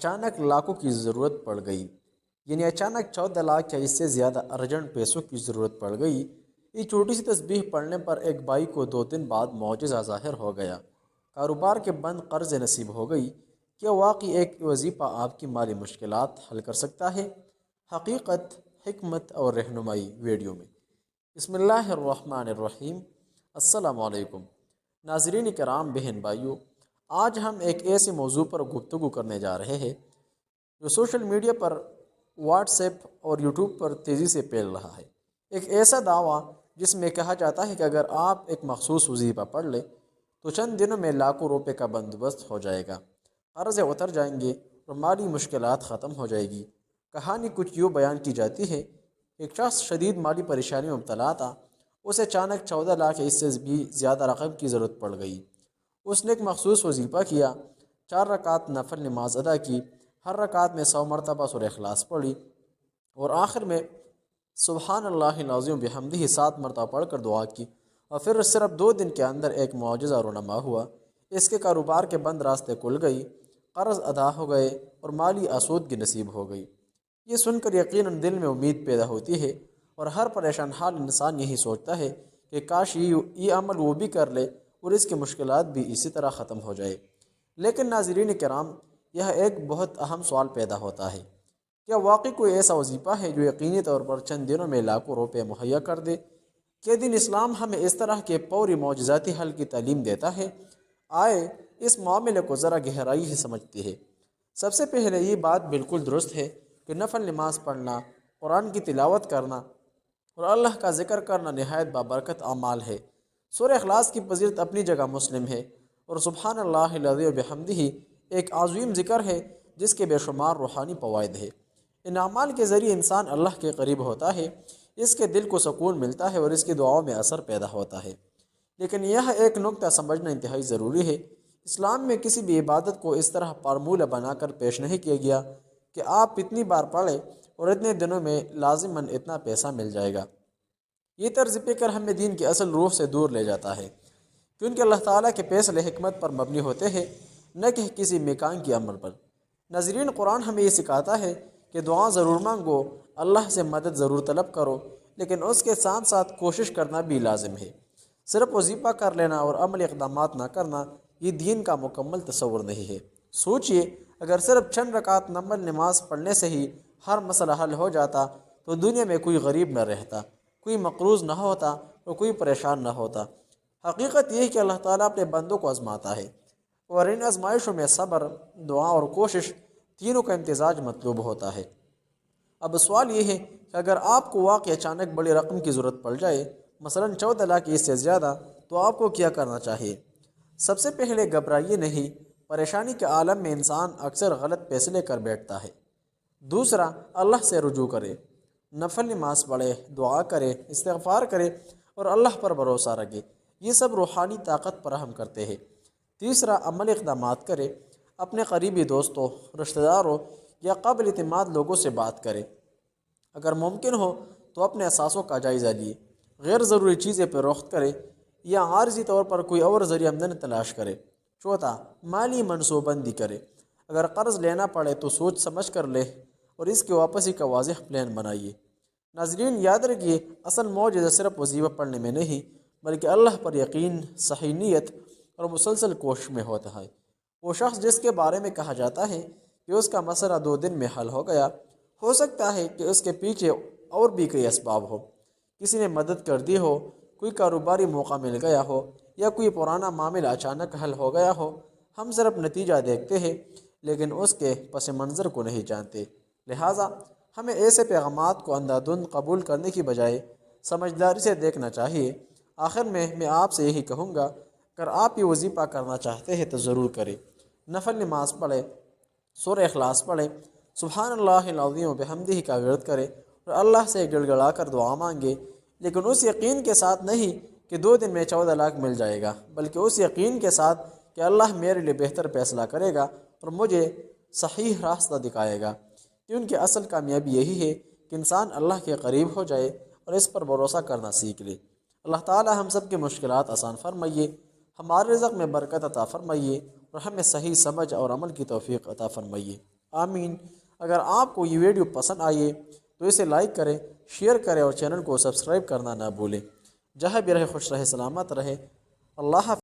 اچانک لاکھوں کی ضرورت پڑ گئی، یعنی اچانک 14 لاکھ یا اس سے زیادہ ارجنٹ پیسوں کی ضرورت پڑ گئی۔ یہ چھوٹی سی تسبیح پڑھنے پر ایک بھائی کو 2 دن بعد معجزہ ظاہر ہو گیا، کاروبار کے بند، قرض نصیب ہو گئی۔ کیا واقعی ایک وظیفہ آپ کی مالی مشکلات حل کر سکتا ہے؟ حقیقت، حکمت اور رہنمائی ویڈیو میں۔ بسم اللہ الرحمن الرحیم۔ السلام علیکم ناظرین کرام، بہن بھائیوں، آج ہم ایک ایسے موضوع پر گفتگو کرنے جا رہے ہیں جو سوشل میڈیا پر، واٹس ایپ اور یوٹیوب پر تیزی سے پھیل رہا ہے۔ ایک ایسا دعویٰ جس میں کہا جاتا ہے کہ اگر آپ ایک مخصوص وظیفہ پڑھ لیں تو چند دنوں میں لاکھوں روپے کا بندوبست ہو جائے گا، قرضے اتر جائیں گے اور مالی مشکلات ختم ہو جائے گی۔ کہانی کچھ یوں بیان کی جاتی ہے: ایک شخص شدید مالی پریشانی میں مبتلا تھا۔ اسے اچانک 14 لاکھ یا اس سے بھی زیادہ رقم کی ضرورت پڑ گئی۔ اس نے ایک مخصوص وظیفہ کیا، 4 رکعت نفل نماز ادا کی، ہر رکعت میں 100 مرتبہ سورہ اخلاص پڑھی اور آخر میں سبحان اللہ العظیم بحمدہ 7 مرتبہ پڑھ کر دعا کی، اور پھر صرف 2 دن کے اندر ایک معجزہ رونما ہوا۔ اس کے کاروبار کے بند راستے کھل گئی، قرض ادا ہو گئے اور مالی آسودگی نصیب ہو گئی۔ یہ سن کر یقیناً دل میں امید پیدا ہوتی ہے، اور ہر پریشان حال انسان یہی سوچتا ہے کہ کاش یہ عمل وہ بھی کر لے اور اس کی مشکلات بھی اسی طرح ختم ہو جائے۔ لیکن ناظرین کرام، یہ ایک بہت اہم سوال پیدا ہوتا ہے: کیا واقعی کوئی ایسا وظیفہ ہے جو یقینی طور پر چند دنوں میں لاکھوں روپے مہیا کر دے؟ کیا دین اسلام ہمیں اس طرح کے فوری معجزاتی حل کی تعلیم دیتا ہے؟ آئے اس معاملے کو ذرا گہرائی سے سمجھتے ہیں۔ سب سے پہلے یہ بات بالکل درست ہے کہ نفل نماز پڑھنا، قرآن کی تلاوت کرنا اور اللہ کا ذکر کرنا نہایت بابرکت اعمال ہے۔ سورہ اخلاص کی فضیلت اپنی جگہ مسلم ہے، اور سبحان اللہ العظیم بحمدہ ایک عظیم ذکر ہے جس کے بے شمار روحانی فوائد ہیں۔ ان اعمال کے ذریعے انسان اللہ کے قریب ہوتا ہے، اس کے دل کو سکون ملتا ہے اور اس کی دعاؤں میں اثر پیدا ہوتا ہے۔ لیکن یہ ایک نکتہ سمجھنا انتہائی ضروری ہے: اسلام میں کسی بھی عبادت کو اس طرح فارمولہ بنا کر پیش نہیں کیا گیا کہ آپ اتنی بار پڑھیں اور اتنے دنوں میں لازماً اتنا پیسہ مل جائے گا۔ یہ طرز فکر ہمیں دین کی اصل روح سے دور لے جاتا ہے، کیونکہ اللہ تعالیٰ کے فیصلے حکمت پر مبنی ہوتے ہیں، نہ کہ کسی میکان کی عمل پر۔ ناظرین، قرآن ہمیں یہ سکھاتا ہے کہ دعا ضرور مانگو، اللہ سے مدد ضرور طلب کرو، لیکن اس کے ساتھ ساتھ کوشش کرنا بھی لازم ہے۔ صرف وظیفہ کر لینا اور عملی اقدامات نہ کرنا یہ دین کا مکمل تصور نہیں ہے۔ سوچئے، اگر صرف چند رکعت نفل نماز پڑھنے سے ہی ہر مسئلہ حل ہو جاتا تو دنیا میں کوئی غریب نہ رہتا، کوئی مقروض نہ ہوتا اور کوئی پریشان نہ ہوتا۔ حقیقت یہ ہے کہ اللہ تعالیٰ اپنے بندوں کو آزماتا ہے، اور ان آزمائشوں میں صبر، دعا اور کوشش تینوں کا امتزاج مطلوب ہوتا ہے۔ اب سوال یہ ہے کہ اگر آپ کو واقعی اچانک بڑی رقم کی ضرورت پڑ جائے، مثلاً 14 لاکھ اس سے زیادہ، تو آپ کو کیا کرنا چاہیے؟ سب سے پہلے گھبرائیے نہیں۔ پریشانی کے عالم میں انسان اکثر غلط فیصلے کر بیٹھتا ہے۔ دوسرا، اللہ سے رجوع کرے، نفل نماز پڑھے، دعا کرے، استغفار کرے اور اللہ پر بھروسہ رکھے۔ یہ سب روحانی طاقت فراہم کرتے ہیں۔ تیسرا، عملی اقدامات کرے، اپنے قریبی دوستوں، رشتہ داروں یا قابل اعتماد لوگوں سے بات کرے۔ اگر ممکن ہو تو اپنے اثاثوں کا جائزہ لیے، غیر ضروری چیزیں پر رخصت کرے یا عارضی طور پر کوئی اور ذریعہ آمدنی تلاش کرے۔ چوتھا، مالی منصوبہ بندی کرے، اگر قرض لینا پڑے تو سوچ سمجھ کر لے اور اس کی واپسی کا واضح پلان بنائیے۔ ناظرین، یاد رکھیے، اصل معجزہ صرف وظیفہ پڑھنے میں نہیں بلکہ اللہ پر یقین، صحیح نیت اور مسلسل کوشش میں ہوتا ہے۔ وہ شخص جس کے بارے میں کہا جاتا ہے کہ اس کا مسئلہ 2 دن میں حل ہو گیا، ہو سکتا ہے کہ اس کے پیچھے اور بھی کئی اسباب ہو۔ کسی نے مدد کر دی ہو، کوئی کاروباری موقع مل گیا ہو، یا کوئی پرانا معاملہ اچانک حل ہو گیا ہو۔ ہم صرف نتیجہ دیکھتے ہیں لیکن اس کے پس منظر کو نہیں جانتے۔ لہٰذا ہمیں ایسے پیغامات کو اندھا دھند قبول کرنے کی بجائے سمجھداری سے دیکھنا چاہیے۔ آخر میں آپ سے یہی کہوں گا، اگر آپ یہ وظیفہ کرنا چاہتے ہیں تو ضرور کریں۔ نفل نماز پڑھیں، سورہ اخلاص پڑھیں، سبحان اللہ العظیم و بحمدہ کا ورد کریں اور اللہ سے گڑ گڑا کر دعا مانگے، لیکن اس یقین کے ساتھ نہیں کہ 2 دن میں 14 لاکھ مل جائے گا، بلکہ اس یقین کے ساتھ کہ اللہ میرے لیے بہتر فیصلہ کرے گا اور مجھے صحیح راستہ دکھائے گا۔ کیونکہ اصل کامیابی یہی ہے کہ انسان اللہ کے قریب ہو جائے اور اس پر بھروسہ کرنا سیکھ لے۔ اللہ تعالی ہم سب کی مشکلات آسان فرمائیے، ہمارے رزق میں برکت عطا فرمائیے اور ہمیں صحیح سمجھ اور عمل کی توفیق عطا فرمائیے۔ آمین۔ اگر آپ کو یہ ویڈیو پسند آئے تو اسے لائک کریں، شیئر کریں اور چینل کو سبسکرائب کرنا نہ بھولیں۔ جہاں بھی رہے خوش رہے، سلامت رہے۔ اللہ حافظ۔